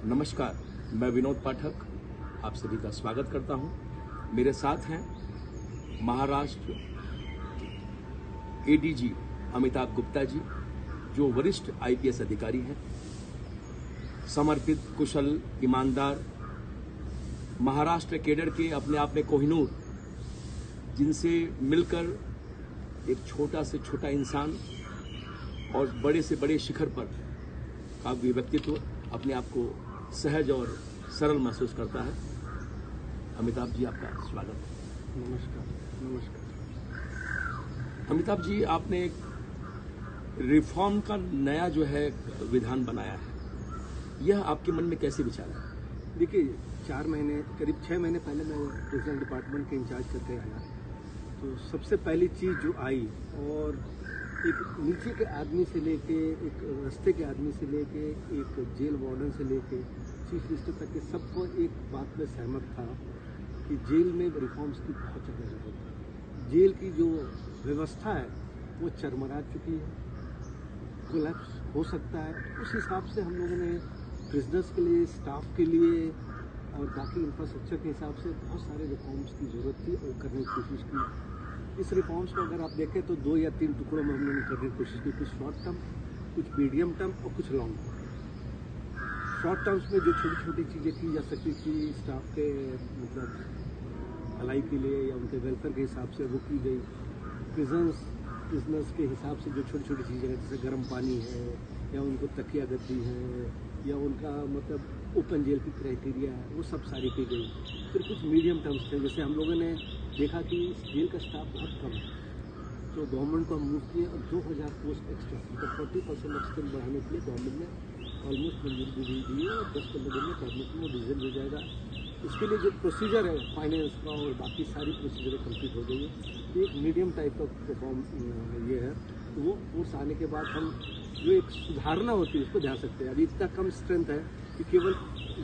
नमस्कार, मैं विनोद पाठक आप सभी का स्वागत करता हूं। मेरे साथ हैं महाराष्ट्र एडीजी अमिताभ गुप्ता जी, जो वरिष्ठ आईपीएस अधिकारी हैं, समर्पित, कुशल, ईमानदार, महाराष्ट्र कैडर के अपने आप में कोहिनूर, जिनसे मिलकर एक छोटा से छोटा इंसान और बड़े से बड़े शिखर पर का व्यक्तित्व अपने आप को सहज और सरल महसूस करता है। अमिताभ जी, आपका स्वागत है। नमस्कार। अमिताभ जी, आपने एक रिफॉर्म का नया जो है विधान बनाया है, यह आपके मन में कैसे विचार है? देखिए, करीब 6 महीने पहले मैं प्रेसिडेंट डिपार्टमेंट के इंचार्ज करके आया, तो सबसे पहली चीज़ जो आई, और एक नीचे के आदमी से लेके, एक रास्ते के आदमी से लेके, एक जेल वार्डन से लेके चीफ मिनिस्टर तक के सबको एक बात में सहमत था कि जेल में रिफॉर्म्स की बहुत ज़्यादा जरूरत है। जेल की जो व्यवस्था है वो चरमरा चुकी है, कोलैप्स हो सकता है। उस हिसाब से हम लोगों ने प्रिजनर्स के लिए, स्टाफ के लिए और बाकी इंफ्रास्ट्रक्चर के हिसाब से बहुत सारे रिफॉर्म्स की ज़रूरत थी और करने की कोशिश की। इस रिफॉर्म्स को अगर आप देखें तो 2 या 3 टुकड़ों में हम लोगों ने करने की कोशिश की, कुछ शॉर्ट टर्म, कुछ मीडियम टर्म और कुछ लॉन्ग टर्म। शॉर्ट टर्म्स में जो छोटी छोटी चीज़ें की जा सकती थी स्टाफ के मतलब भलाई के लिए या उनके वेलफेयर के हिसाब से, वो की गई। प्रिजनर्स के हिसाब से जो छोटी छोटी चीज़ें हैं, जैसे गर्म पानी है या उनको तकिया गद्दी है या उनका मतलब ओपन जेल की क्राइटेरिया है, वो सब सारी की गई। फिर कुछ मीडियम टर्म्स थे, जैसे हम लोगों ने देखा कि जेल का स्टाफ बहुत कम है, तो गवर्नमेंट को हम मूव किए और 2000 पोस्ट एक्स्ट्रा, मतलब 40% एक्सटेंड बढ़ाने के लिए गवर्नमेंट ने ऑलमोस्ट मंजूरी दी है और 10-15 दिन में कैबिनेट में डिसीजन हो जाएगा। इसके लिए जो प्रोसीजर है फाइनेंस का और बाकी सारी प्रोसीजर कंप्लीट हो गई है। तो एक मीडियम टाइप का परफॉर्म ये है, तो वो कोर्स आने के बाद हम जो एक सुधारना होती है उसको ध्यान सकते हैं। अभी इतना कम स्ट्रेंथ है कि केवल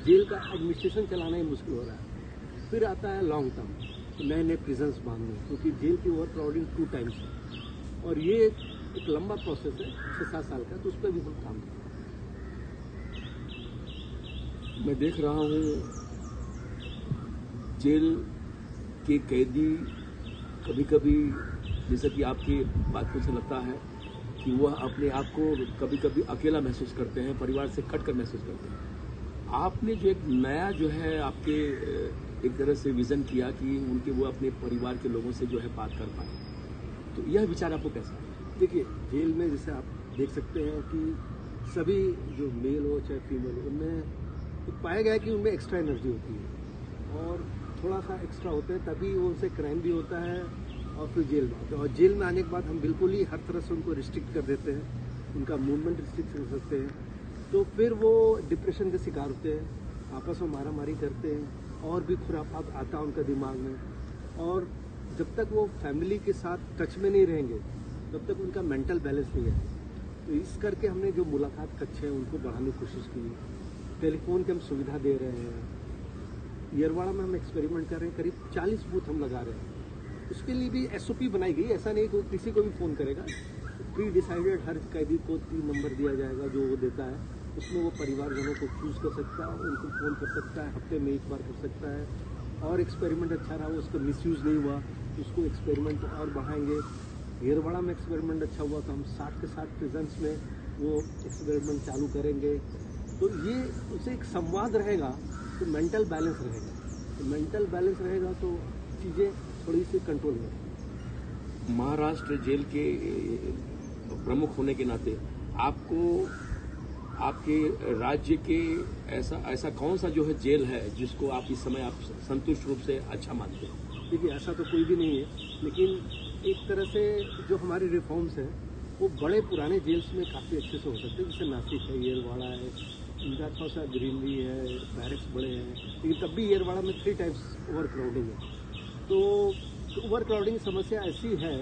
जेल का एडमिनिस्ट्रेशन चलाना ही मुश्किल हो रहा है। फिर आता है लॉन्ग टर्म, तो नए नए प्रिजन्स बांधने, क्योंकि जेल की ओवर क्राउडिंग 2 टाइम्स है और ये एक लंबा प्रोसेस है, 6-7 साल का, तो उस पर भी हम काम करते हैं। मैं देख रहा हूँ जेल के कैदी कभी कभी, जैसा कि आपकी बातों से लगता है कि वह अपने आप को कभी कभी अकेला महसूस करते हैं, परिवार से कट कर महसूस करते हैं। आपने जो एक नया जो है आपके एक तरह से विजन किया कि उनके वो अपने परिवार के लोगों से जो है बात कर पाए, तो यह विचार आपको कैसा है? देखिए, जेल में जैसे आप देख सकते हैं कि सभी जो मेल हो चाहे फीमेल हो, उनमें पाया गया है कि उनमें एक्स्ट्रा एनर्जी होती है और थोड़ा सा एक्स्ट्रा होता है, तभी वो उनसे क्राइम भी होता है और फिर जेल में आते हैं। और जेल में आने के बाद हम बिल्कुल ही हर तरह से उनको रिस्ट्रिक्ट कर देते हैं, उनका मूवमेंट रिस्ट्रिक्ट कर सकते हैं, तो फिर वो डिप्रेशन के शिकार होते हैं, आपस में मारामारी करते हैं और भी खुराफात आता है उनका दिमाग में। और जब तक वो फैमिली के साथ टच में नहीं रहेंगे तब तक उनका मेंटल बैलेंस नहीं है। तो इस करके हमने जो मुलाकात कक्ष है उनको बढ़ाने की कोशिश की, टेलीफोन की हम सुविधा दे रहे हैं। येरवाड़ा में हम एक्सपेरिमेंट कर रहे हैं, करीब 40 बूथ हम लगा रहे हैं। उसके लिए भी एसओपी बनाई गई, ऐसा नहीं कि किसी को भी फ़ोन करेगा, प्री डिसाइडेड हर कैदी को 3 नंबर दिया जाएगा जो वो देता है, उसमें वो परिवारजनों को चूज़ कर सकता है, उनको फ़ोन कर सकता है, हफ्ते में 1 बार कर सकता है। और एक्सपेरिमेंट अच्छा रहा, उसका मिसयूज़ नहीं हुआ, उसको एक्सपेरिमेंट और बढ़ाएंगे। येरवाड़ा में एक्सपेरिमेंट अच्छा हुआ तो हम 60 के 60 प्रिजन्स में वो एक्सपेरिमेंट चालू करेंगे। तो ये उसे एक संवाद रहेगा तो मेंटल बैलेंस रहेगा, तो मेंटल बैलेंस रहेगा तो चीज़ें थोड़ी सी कंट्रोल में। महाराष्ट्र जेल के प्रमुख होने के नाते आपको आपके राज्य के ऐसा कौन सा जो है जेल है जिसको आप इस समय आप संतुष्ट रूप से अच्छा मानते हैं? देखिए, ऐसा तो कोई भी नहीं है, लेकिन एक तरह से जो हमारे रिफॉर्म्स हैं वो बड़े पुराने जेल्स में काफ़ी अच्छे से हो सकते हैं, जैसे नासिक है, येरवाड़ा है, इनका थोड़ा सा ग्रीनरी है, बैरक्स बड़े हैं, लेकिन तब भी येरवाड़ा में 3 टाइम्स ओवर क्राउडिंग है। तो ओवर क्राउडिंग समस्या ऐसी है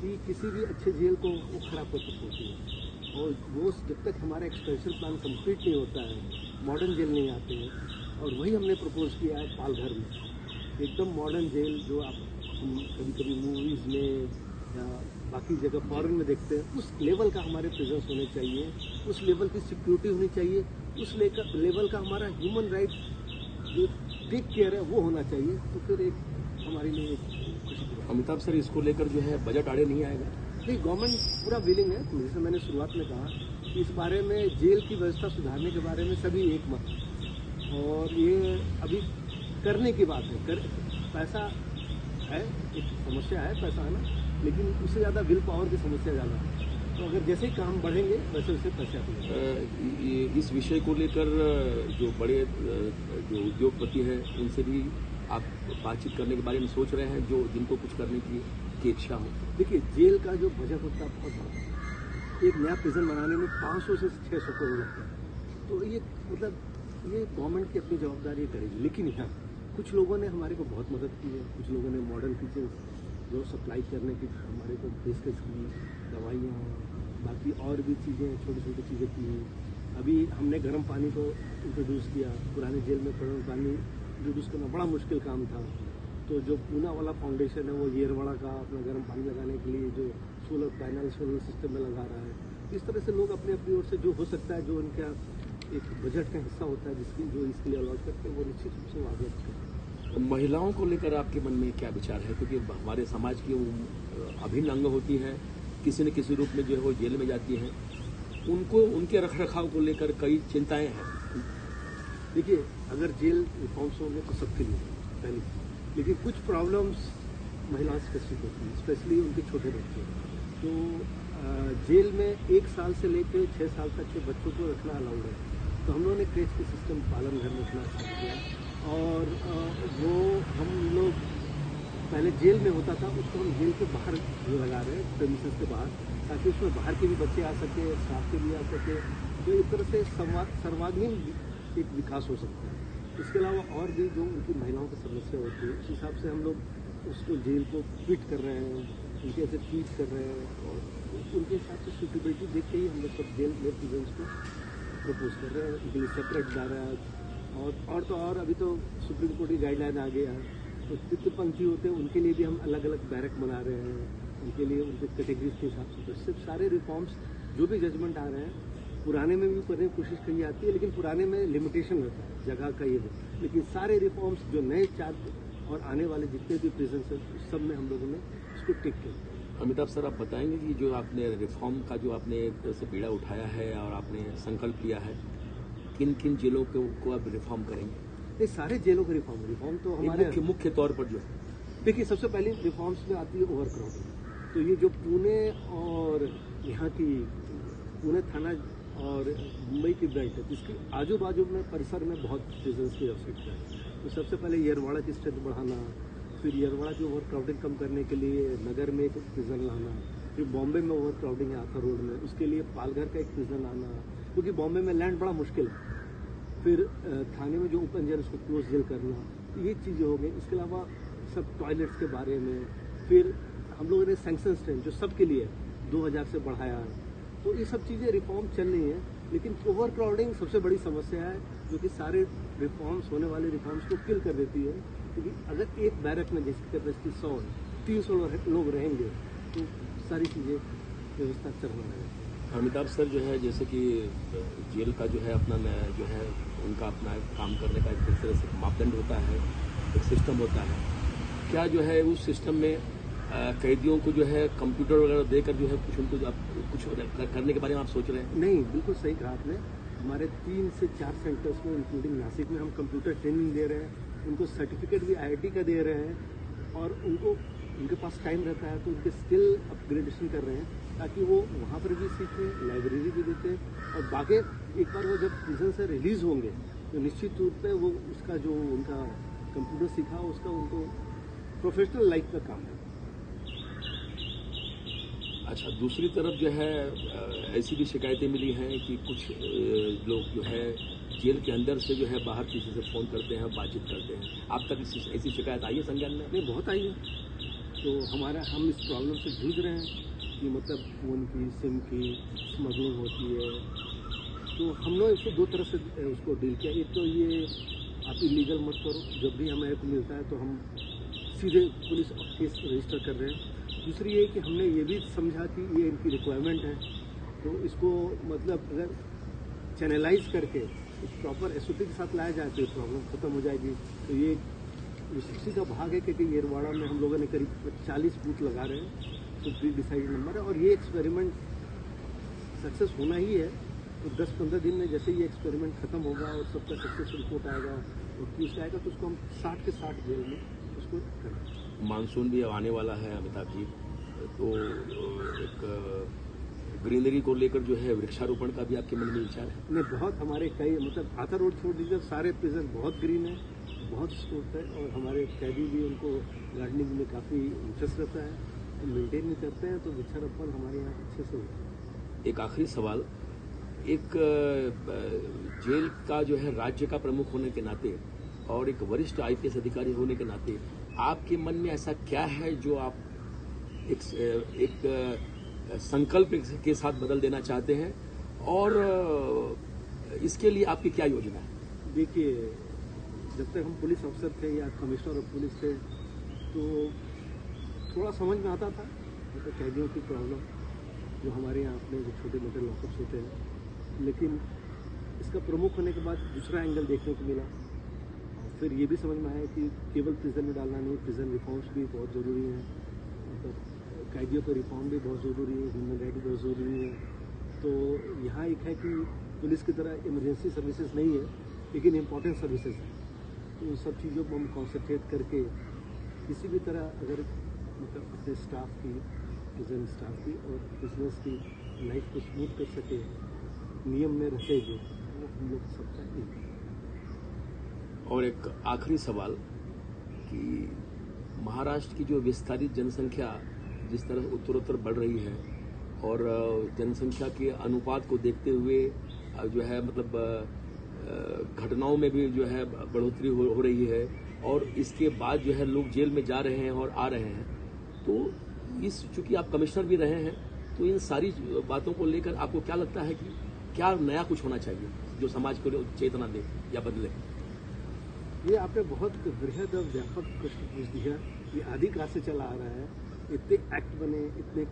कि किसी भी अच्छे जेल को वो खराब कर सकती है, और वो जब तक हमारा एक्सपेंशन प्लान कंप्लीट नहीं होता है, मॉडर्न जेल नहीं आते हैं। और वही हमने प्रपोज किया है पालघर में, एकदम मॉडर्न जेल जो आप कभी कभी मूवीज़ में या बाकी जगह फॉरेन में देखते हैं, उस लेवल का हमारे प्रिजन्स होने चाहिए, उस लेवल की सिक्योरिटी होनी चाहिए उस लेवल का हमारा ह्यूमन राइट जो टेक केयर है वो होना चाहिए, तो फिर एक हमारे लिए एक खुशी की बात। अमिताभ सर, इसको लेकर जो है बजट आड़े नहीं आएगा? नहीं, गवर्नमेंट पूरा विलिंग है। जैसे मैंने शुरुआत में कहा कि इस बारे में जेल की व्यवस्था सुधारने के बारे में सभी एक मत हैं, और ये अभी करने की बात है। पैसा है, एक समस्या है पैसा आना, लेकिन उससे ज़्यादा विल पावर की समस्या ज़्यादा है। तो अगर जैसे ही काम बढ़ेंगे वैसे वैसे पैसे आते। इस विषय को लेकर जो बड़े जो उद्योगपति हैं उनसे भी आप बातचीत करने के बारे में सोच रहे हैं, जो जिनको कुछ करने की इच्छा हो? देखिए, जेल का जो बजट होता है बहुत बड़ा, एक नया प्रिजन बनाने में 500 से 600 करोड़ लगता है। तो ये मतलब ये गवर्नमेंट की अपनी जवाबदारी करेगी। लेकिन यहाँ कुछ लोगों ने हमारे को बहुत मदद की है। कुछ लोगों ने मॉडर्न किचन जो सप्लाई करने की हमारे को पेशकश की, दवाइयाँ, बाकी और भी चीज़ें, छोटी छोटी चीज़ें की। अभी हमने गर्म पानी को इंट्रोड्यूस किया। पुराने जेल में गर्म पानी इंट्रोड्यूस करना बड़ा मुश्किल काम था। तो जो पूना वाला फाउंडेशन है वो येरवाड़ा का अपना गर्म पानी लगाने के लिए जो सोलर पैनल सोलर सिस्टम में लगा रहा है। इस तरह से लोग अपनी अपनी ओर से जो हो सकता है, जो उनका एक बजट का हिस्सा होता है, जिसकी जो इसके लिए अलॉट करते हैं, वो निश्चित रूप से आगे करते हैं। महिलाओं को लेकर आपके मन में क्या विचार है? क्योंकि हमारे समाज की अभिन्न अंग होती है, किसी न किसी रूप में जो है वो जेल में जाती हैं, उनको उनके रख रखाव को लेकर कई चिंताएं हैं। देखिए, अगर जेल रिफॉर्म्स होंगे तो सबके लिए पहले, लेकिन कुछ प्रॉब्लम्स महिलाओं स्पेसिफिक होती हैं, स्पेशली उनके छोटे बच्चे। तो जेल में 1 साल से लेकर 6 साल तक के बच्चों को रखना अलाउड है। तो हम लोगों ने क्रेच के सिस्टम पालन घर में रखना स्टार्ट किया, और वो हम लोग पहले जेल में होता था, उसको हम जेल के बाहर लगा रहे हैं, प्रेमिसेस के बाहर, ताकि उसमें बाहर के भी बच्चे आ सके, स्टाफ के भी आ सके। तो एक तरह से सर्वांगीण एक विकास हो सकता है। इसके अलावा और भी जो उनकी महिलाओं की समस्या होती है, उस हिसाब से हम लोग उसको जेल को फिट कर रहे हैं, उनके ऐसे ट्रीट कर रहे हैं, और उनके हिसाब से सूटेबिलिटी देख के ही हम लोग सब जेल में प्रिजन्स को प्रपोज कर रहे हैं। उनके लिए सेपरेट जा रहा है, और तो और अभी तो सुप्रीम कोर्ट की गाइडलाइन आ गया है। तो तृतीयपंथी होते हैं, उनके लिए भी हम अलग अलग बैरक बना रहे हैं, उनके लिए उनके कैटेगरीज के हिसाब से। तो सिर्फ सारे रिफॉर्म्स जो भी जजमेंट आ रहे हैं, पुराने में भी करने की कोशिश की जाती है, लेकिन पुराने में लिमिटेशन रहता है जगह का, ये भी। लेकिन सारे रिफॉर्म्स जो नए 4 और आने वाले जितने भी प्रिजन हैं, उस सब में हम लोगों ने इसको टिक किया। अमिताभ सर, आप बताएंगे कि जो आपने रिफॉर्म का जो आपने एक तरह से बीड़ा उठाया है और आपने संकल्प लिया है, किन किन जेलों को आप रिफॉर्म करेंगे? ये सारे जेलों के रिफॉर्म तो हमारे मुख्य तौर पर जो देखिए, सबसे पहले रिफॉर्म्स में आती है ओवरक्राउडिंग। तो ये जो पुणे और यहाँ की पुणे थाना और मुंबई की बेल्ट है, जिसके आजू बाजू में परिसर में बहुत प्रिजन्स की आवश्यकता है। तो सबसे पहले येरवाड़ा की स्ट्रेंथ बढ़ाना, फिर येरवाड़ा की ओवरक्राउडिंग कम करने के लिए नगर में एक प्रिजन लाना, फिर बॉम्बे में ओवरक्राउडिंग है आर्थर रोड में, उसके लिए पालघर का एक प्रिजन लाना, क्योंकि बॉम्बे में लैंड बड़ा मुश्किल है। फिर थाने में जो ओपन जेल उसको क्लोज जेल करना, तो ये चीज़ें हो गई। इसके अलावा सब टॉयलेट्स के बारे में, फिर हम लोगों ने सैंक्शन स्ट्रेंथ जो सबके लिए 2000 से बढ़ाया है। तो ये सब चीज़ें रिफॉर्म चल रही हैं, लेकिन ओवरक्राउडिंग सबसे बड़ी समस्या है, जो कि सारे रिफॉर्म्स होने वाले रिफॉर्म्स को किल कर देती है। क्योंकि अगर एक बैरक में जिसकी कैपेसिटी 100 300 लोग रहेंगे, तो सारी चीज़ें व्यवस्था चलना रहेगी। अमिताभ सर, जो है जैसे कि जेल का जो है अपना जो है उनका अपना काम करने का एक तरह से मापदंड होता है, एक सिस्टम होता है। क्या जो है उस सिस्टम में कैदियों को जो है कंप्यूटर वगैरह देकर जो है कुछ उनको कुछ करने के बारे में आप सोच रहे हैं? नहीं, बिल्कुल सही कहा आपने। हमारे 3 से 4 सेंटर्स में, इंक्लूडिंग नासिक में, हम कंप्यूटर ट्रेनिंग दे रहे हैं। उनको सर्टिफिकेट भी IIT का दे रहे हैं, और उनके पास टाइम रहता है तो उनके स्किल अपग्रेडेशन कर रहे हैं, ताकि वो वहाँ पर भी सीखें, लाइब्रेरी भी देते हैं। और बाकी एक बार वो जब प्रिजन से रिलीज होंगे, तो निश्चित रूप पे वो उसका जो उनका कंप्यूटर सीखा उसका उनको प्रोफेशनल लाइफ का काम है। अच्छा, दूसरी तरफ जो है ऐसी भी शिकायतें मिली हैं कि कुछ लोग जो है जेल के अंदर से जो है बाहर किसी से फ़ोन करते हैं, बातचीत करते हैं। आप तक ऐसी शिकायत आई है संज्ञान में? नहीं, बहुत आई है। तो हम इस प्रॉब्लम से जूझ रहे हैं कि मतलब फ़ोन की, सिम की स्मगलिंग होती है। तो हम लोग इसको 2 तरह से उसको डील किया। एक तो ये आप इलीगल मत करो, जब भी हमें को मिलता है तो हम सीधे पुलिस केस रजिस्टर कर रहे हैं। दूसरी ये कि हमने ये भी समझा कि ये इनकी रिक्वायरमेंट है, तो इसको मतलब अगर चैनलाइज करके एक प्रॉपर एसओपी के साथ लाया जाए तो ये प्रॉब्लम खत्म हो जाएगी। तो ये उसी का भाग है क्योंकि येरवाड़ा में हम लोगों ने करीब 40 बूथ लगा रहे हैं, तो प्री डिसाइडेड नंबर है, और ये एक्सपेरिमेंट सक्सेस होना ही है। तो 10-15 दिन में जैसे ये एक्सपेरिमेंट खत्म होगा और सबका सक्सेस रिपोर्ट आएगा और ट्यूस्ट आएगा, तो उसको हम 60 के 60 जेल में उसको करें। मानसून भी आने वाला है अमिताभ जी, तो एक ग्रीनरी को लेकर जो है वृक्षारोपण का भी आपके मन में विचार है? नहीं, बहुत हमारे कई मतलब आथा रोड छोड़ दीजिए, सारे प्रिजन बहुत ग्रीन है, बहुत स्कोप है, और हमारे कैदी भी उनको गार्डनिंग में काफ़ी इंटरेस्ट रहता है, तो मेंटेन भी करते हैं, तो वृक्षारोपण हमारे यहाँ अच्छे से होता है। एक आखिरी सवाल, एक जेल का जो है राज्य का प्रमुख होने के नाते और एक वरिष्ठ आईपीएस अधिकारी होने के नाते आपके मन में ऐसा क्या है जो आप एक संकल्प के साथ बदल देना चाहते हैं, और इसके लिए आपकी क्या योजना है? देखिए, जब तक हम पुलिस अफसर थे या कमिश्नर ऑफ पुलिस थे, तो थोड़ा समझ में आता था मतलब कैदियों की प्रॉब्लम जो हमारे यहाँ अपने जो छोटे मोटे लॉकअप्स होते हैं, लेकिन इसका प्रमुख होने के बाद दूसरा एंगल देखने को मिला, और फिर ये भी समझ में आया कि केवल प्रिजन में डालना नहीं, प्रिजन रिफॉर्म्स भी बहुत ज़रूरी हैं, मतलब कैदियों का रिफॉर्म भी बहुत ज़रूरी है, ह्यूमन राइट भी बहुत ज़रूरी है। तो यहाँ एक है कि पुलिस की तरह इमरजेंसी सर्विसेज नहीं है, लेकिन इम्पोर्टेंट सर्विसेज हैं, तो उन सब चीज़ों को हम कॉन्सेंट्रेट करके किसी भी तरह अगर मतलब अपने स्टाफ की, प्रिजन स्टाफ की और बिजनेस की लाइफ को स्मूथ कर सके, नियम में रहे जो, वो हम लोग सबका एक है। और एक आखिरी सवाल कि महाराष्ट्र की जो विस्तारित जनसंख्या जिस तरह उत्तरोत्तर बढ़ रही है, और जनसंख्या के अनुपात को देखते हुए जो है मतलब घटनाओं में भी जो है बढ़ोतरी हो रही है, और इसके बाद जो है लोग जेल में जा रहे हैं और आ रहे हैं, तो इस चूंकि आप कमिश्नर भी रहे हैं, तो इन सारी बातों को लेकर आपको क्या लगता है कि क्या नया कुछ होना चाहिए जो समाज को चेतना दे या बदले? ये आपने बहुत बृहद और व्यापक प्रश्न पूछ दिया। ये आदिकाल से चला आ रहा है, इतने एक्ट बने, इतने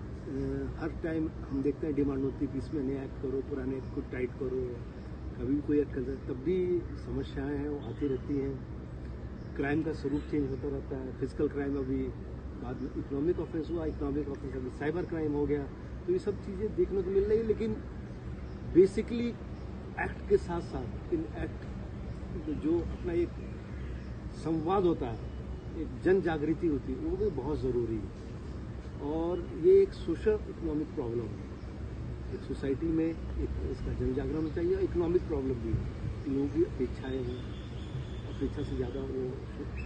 हर टाइम हम देखते हैं डिमांड होती है कि इसमें नया एक्ट करो, पुराने एक्ट को टाइट करो, कभी भी कोई एक्ट कर, तब भी समस्याएं हैं वो आती रहती हैं। क्राइम का स्वरूप चेंज होता रहता है, फिजिकल क्राइम अभी बाद में इकोनॉमिक ऑफेंस हुआ, इकोनॉमिक ऑफेंस अभी साइबर क्राइम हो गया, तो ये सब चीज़ें देखने को मिल रही है। लेकिन बेसिकली एक्ट के साथ साथ इन एक्ट जो अपना एक संवाद होता है, एक जन जागृति होती है, वो भी बहुत ज़रूरी है। और ये एक सोशल इकोनॉमिक प्रॉब्लम है, एक सोसाइटी में एक इसका जन जागरण होना चाहिए, और इकोनॉमिक प्रॉब्लम भी है। लोगों की अपेक्षाएँ हैं, अपेक्षा से ज़्यादा वो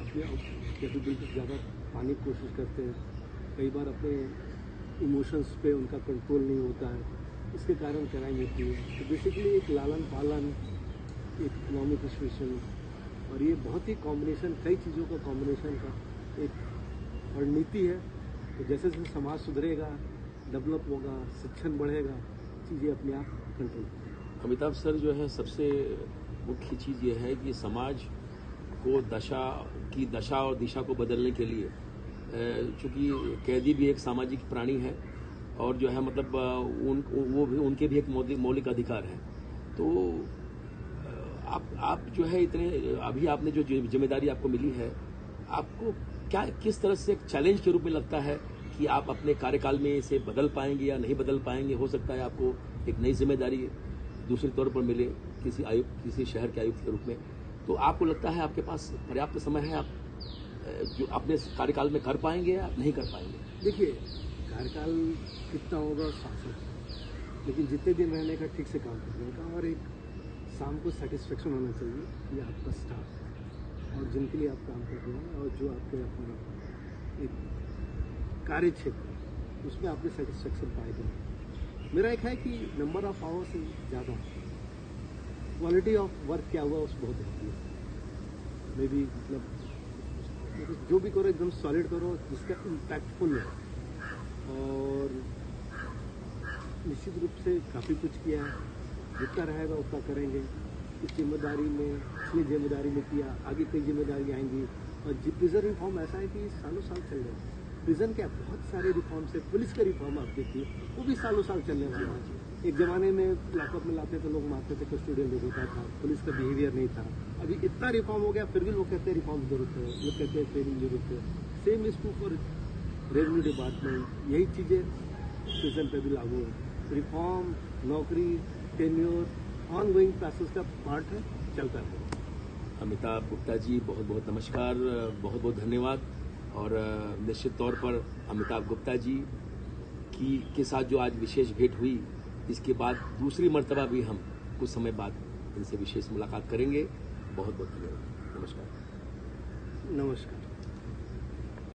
अपने कैपेबिलिटी से ज़्यादा पाने की कोशिश करते हैं, कई बार अपने इमोशंस पे उनका कंट्रोल नहीं होता है, इसके कारण क्राइम होती है। तो बेसिकली एक लालन पालन, एक इकोनॉमिक सिचुएशन, और ये बहुत ही कॉम्बिनेशन, कई चीज़ों का कॉम्बिनेशन का एक और नीति है। तो जैसे जैसे समाज सुधरेगा, डेवलप होगा, शिक्षण बढ़ेगा, चीज़ें अपने आप कंट्रोल होंगी। अमिताभ सर, जो है सबसे मुख्य चीज़ ये है कि समाज को दशा और दिशा को बदलने के लिए, चूँकि कैदी भी एक सामाजिक प्राणी है, और जो है मतलब वो भी, उनके भी एक मौलिक अधिकार है, तो आप जो है इतने अभी आपने जो जिम्मेदारी आपको मिली है, आपको क्या किस तरह से एक चैलेंज के रूप में लगता है कि आप अपने कार्यकाल में इसे बदल पाएंगे या नहीं बदल पाएंगे? हो सकता है आपको एक नई जिम्मेदारी दूसरे तौर पर मिले किसी शहर के आयुक्त के रूप में, तो आपको लगता है आपके पास पर्याप्त समय है, आप जो अपने कार्यकाल में कर पाएंगे या नहीं कर पाएंगे? देखिए, कार्यकाल कितना होगा शासन, लेकिन जितने दिन रहने का ठीक से काम करने का, और एक शाम को सेटिस्फेक्शन होना चाहिए कि आपका स्टाफ और जिनके लिए आप काम कर रहे हैं, और जो आपके अपना एक कार्य क्षेत्र, उसमें आपने सेटिस्फेक्शन पाएगा। मेरा एक है कि नंबर ऑफ आवर्स से ज़्यादा क्वालिटी ऑफ वर्क क्या हुआ उस बहुत होती है। मे बी मतलब जो भी करो एकदम सॉलिड करो, जिसका इम्पैक्टफुल है, और निश्चित रूप से काफ़ी कुछ किया है, जितना रहेगा उतना करेंगे। इस जिम्मेदारी में, इसलिए जिम्मेदारी में किया, आगे कई जिम्मेदारी आएंगी। और प्रिजन रिफॉर्म ऐसा है कि सालों साल चल रहा है। प्रिजन क्या, बहुत सारे रिफॉर्म्स है, पुलिस का रिफॉर्म आप देखिए, वो भी सालों साल चलने वाला है। एक ज़माने में लॉकअप में लाते थे, लोग मारते थे, कस्टोडियल दे देता था, पुलिस का बिहेवियर नहीं था। अभी इतना रिफॉर्म हो गया, फिर भी लोग कहते हैं रिफॉर्म की जरूरत है, लोग कहते हैं ट्रेनिंग की जरूरत है। Same is true for revenue department. यही चीज़ें प्रिजन पे भी लागू है। रिफॉर्म, नौकरी, टेन्योर ऑन गोइंग प्रोसेस का पार्ट है, चलता है। अमिताभ गुप्ता जी, बहुत बहुत नमस्कार, बहुत बहुत धन्यवाद। और निश्चित तौर पर अमिताभ गुप्ता जी के साथ जो आज विशेष भेंट हुई, इसके बाद दूसरी मर्तबा भी हम कुछ समय बाद इनसे विशेष मुलाकात करेंगे। बहुत बहुत धन्यवाद। नमस्कार। नमस्कार।